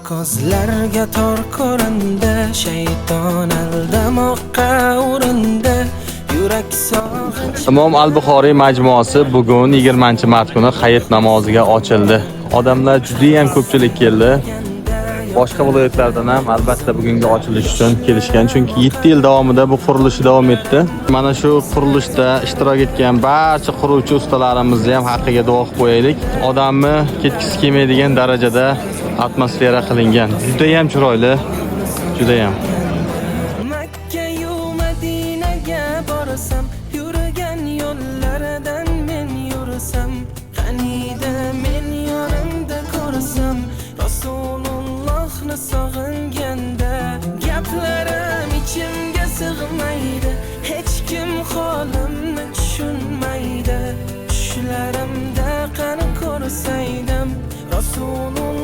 ko'zlarga tor ko'rindi, shayton aldamoqqa urindi. Yurak sog'inch. Imom al-Buxoriy majmuasi bugun 20-mart kuni hayit namoziga ochildi. Odamlar juda ham ko'pchilik keldi. Boshqa viloyatlardan ham albatta bugungi ochilish uchun kelishgan, chunki 7 yil davomida bu qurilish davom etdi. Mana shu qurilishda ishtirok etgan barcha quruvchi ustalarimizni ham haqqiga duo qilib qo'yaylik. Odamni ketkisi kelmaydigan darajada atmosfera qilingan. Juda ham chiroyli, juda ham. Makka-yu Madinaga borsam, yurgan yo'llaridan men yursam, qanida men yonimda ko'rsam, Rasulullohni sog'inganda, gaplarim ichimga sig'maydi, hech kim holimni tushunmaydi. Tushlarimda qani ko'rsaydim, Rasululloh